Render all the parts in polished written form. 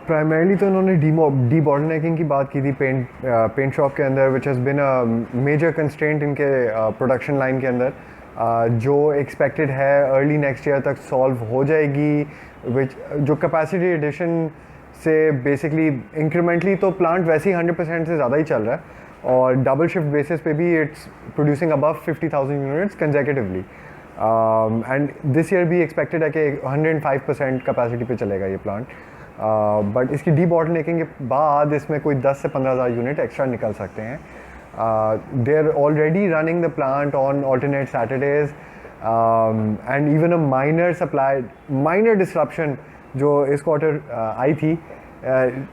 Primarily तो उन्होंने D बॉटलनेकिंग की बात की थी पेंट शॉप के अंदर, which has been a major constraint इनके प्रोडक्शन लाइन के अंदर, जो एक्सपेक्टेड है अर्ली नेक्स्ट ईयर तक सॉल्व हो जाएगी, विच जो कैपेसिटी एडिशन से बेसिकली इंक्रीमेंटली तो प्लांट वैसे ही 100% से ज़्यादा ही चल रहा है, और डबल शिफ्ट बेसिस पे भी it's producing above 50,000 units consecutively, and this year भी एक्सपेक्टेड है कि 105% कैपेसिटी पे चलेगा ये प्लांट, बट इसकी डी बॉटलनेकिंग के बाद इसमें कोई 10 से 15,000 यूनिट एक्स्ट्रा निकल सकते हैं. They are already running the plant on alternate Saturdays, and even a minor disruption जो इस क्वार्टर आई थी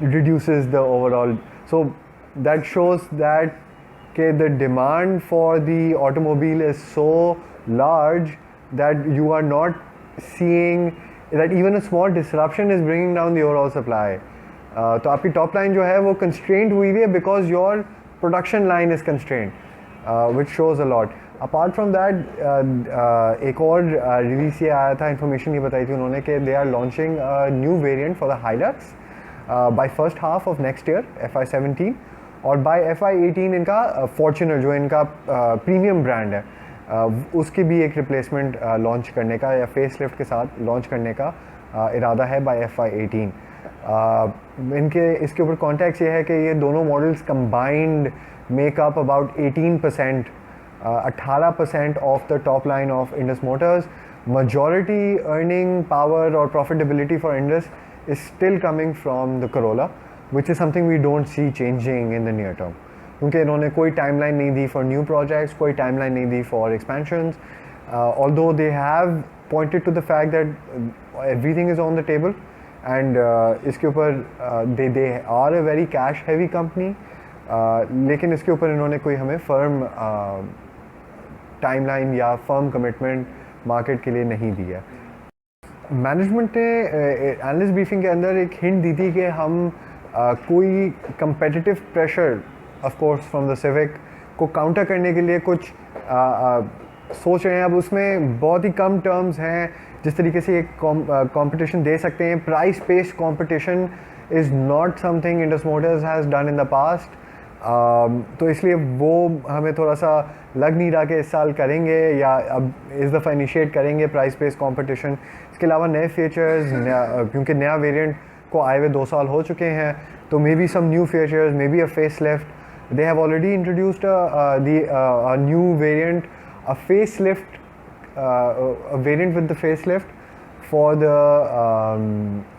reduces the overall. So that shows that the demand for the automobile is so large that you are not seeing that even a small disruption is bringing down the overall supply. तो आपकी top line जो है वो constrained हुई है because your production line is constrained, which shows a lot. Apart from that, एक और release ये आया था, इन्फॉर्मेशन ये बताई थी उन्होंने कि they are launching new variant for the Hilux by first half of next year FY17, और बाय FY18 इनका फॉर्च्यूनर जो इनका प्रीमियम ब्रांड है, उसकी भी एक रिप्लेसमेंट लॉन्च करने का या फेस लिफ्ट के साथ लॉन्च करने का इरादा है बाय FY18. इनके इसके ऊपर कॉन्टेक्स्ट ये है कि ये दोनों models combined make up about 18%, 18% of the top line of Indus Motors. Majority earning power or profitability for Indus is still coming from the Corolla, which is something we don't see changing in the near term. क्योंकि इन्होंने कोई timeline नहीं दी for new projects, कोई timeline नहीं दी for expansions, although they have pointed to the fact that everything is on the table, and इसके ऊपर they are a very cash heavy company, लेकिन इसके ऊपर इन्होंने कोई हमें firm टाइमलाइन या फर्म कमिटमेंट मार्केट के लिए नहीं दिया. मैनेजमेंट ने एनालिस्ट ब्रीफिंग के अंदर एक हिंट दी थी कि हम कोई competitive pressure of course from the civic को काउंटर करने के लिए कुछ सोच रहे हैं. अब उसमें बहुत ही कम टर्म्स हैं जिस तरीके से एक कंपटीशन दे सकते हैं. Price based competition is not something Indus Motors has done in the past, तो इसलिए वो हमें थोड़ा सा लग नहीं रहा कि इस साल करेंगे या अब इस दफ़ा इनिशिएट करेंगे प्राइस बेस्ड कंपटीशन. इसके अलावा नए फीचर्स, क्योंकि नया वेरिएंट को आए हुए 2 साल हो चुके हैं, तो maybe some new features, maybe a face lift. They have already introduced a new variant, a face lift, variant with the face lift for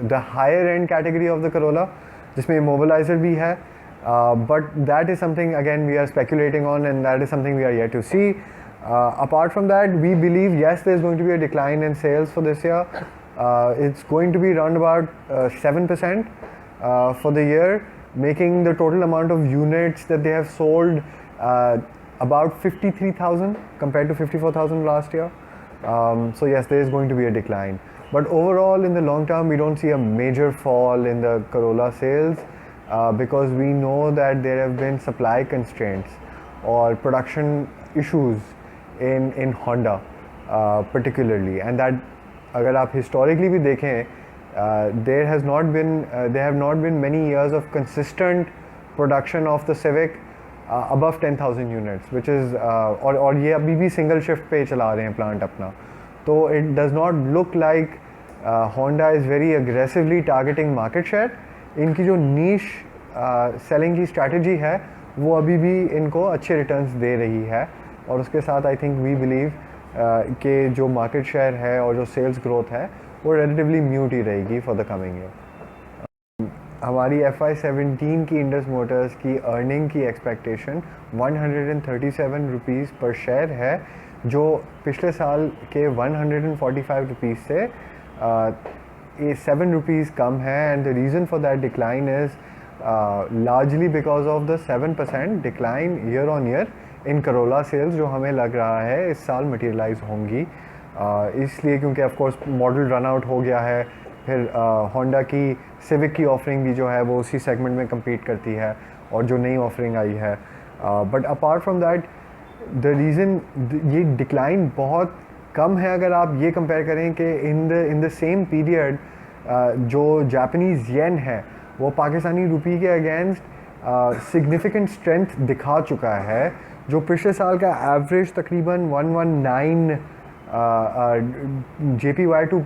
the higher end category of the Corolla, जिसमें mobiliser भी है. But that is something again we are speculating on, and that is something we are yet to see. Apart from that, we believe yes, there is going to be a decline in sales for this year. It's going to be around about 7% for the year, making the total amount of units that they have sold about 53,000 compared to 54,000 last year. So yes, there is going to be a decline. But overall, in the long term, we don't see a major fall in the Corolla sales. Because we know that there have been supply constraints or production issues in Honda particularly, and that अगर आप historically भी देखें, there have not been many years of consistent production of the Civic above 10,000 units, which is और ये अभी भी single shift पे चला रहे हैं plant अपना. तो it does not look like Honda is very aggressively targeting market share. इनकी जो नीश सेलिंग की स्ट्रैटेजी है वो अभी भी इनको अच्छे रिटर्न्स दे रही है, और उसके साथ आई थिंक वी बिलीव कि जो मार्केट शेयर है और जो सेल्स ग्रोथ है वो रिलेटिवली म्यूट ही रहेगी फॉर द कमिंग ईयर. हमारी FY17 की इंडस मोटर्स की अर्निंग की एक्सपेक्टेशन 137 रुपीज़ पर शेयर है, जो पिछले साल के 145 रुपीज़ से 7 rupees कम है. And the reason for that decline is largely because of the 7% decline year on year in Corolla sales, जो हमें लग रहा है इस साल मटेरियलाइज होंगी. इसलिए क्योंकि of course model run out हो गया है, फिर होंडा की सिविक की ऑफरिंग भी जो है वो उसी सेगमेंट में कम्पीट करती है, और जो नई ऑफरिंग आई है. But apart from that the reason ये डिक्लाइन बहुत कम है अगर आप ये कंपेयर करें कि इन द सेम पीरियड जो जापानीज़ येन है वो पाकिस्तानी रुपये के अगेंस्ट सिग्निफिकेंट स्ट्रेंथ दिखा चुका है, जो पिछले साल का एवरेज तकरीबन 119 JPY टू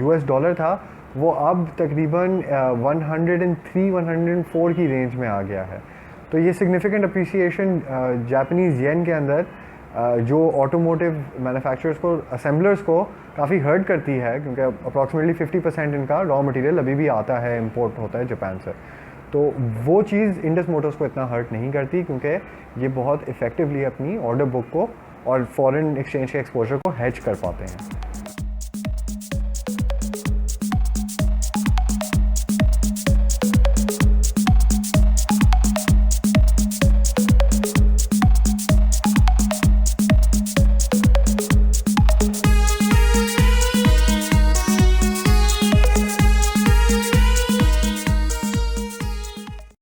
US डॉलर था, वो अब तकरीबन 103-104 की रेंज में आ गया है। तो ये सिग्निफिकेंट अप्रिसिएशन जापानीज़ येन के अंदर जो ऑटोमोटिव मैन्युफैक्चरर्स को, असेंबलर्स को काफ़ी हर्ट करती है, क्योंकि अप्रॉक्सीमेटली 50% इनका रॉ मटेरियल अभी भी आता है, इंपोर्ट होता है जापान से। तो वो चीज़ इंडस मोटर्स को इतना हर्ट नहीं करती, क्योंकि ये बहुत इफ़ेक्टिवली अपनी ऑर्डर बुक को और फॉरेन एक्सचेंज के एक्सपोजर को हेज कर पाते हैं।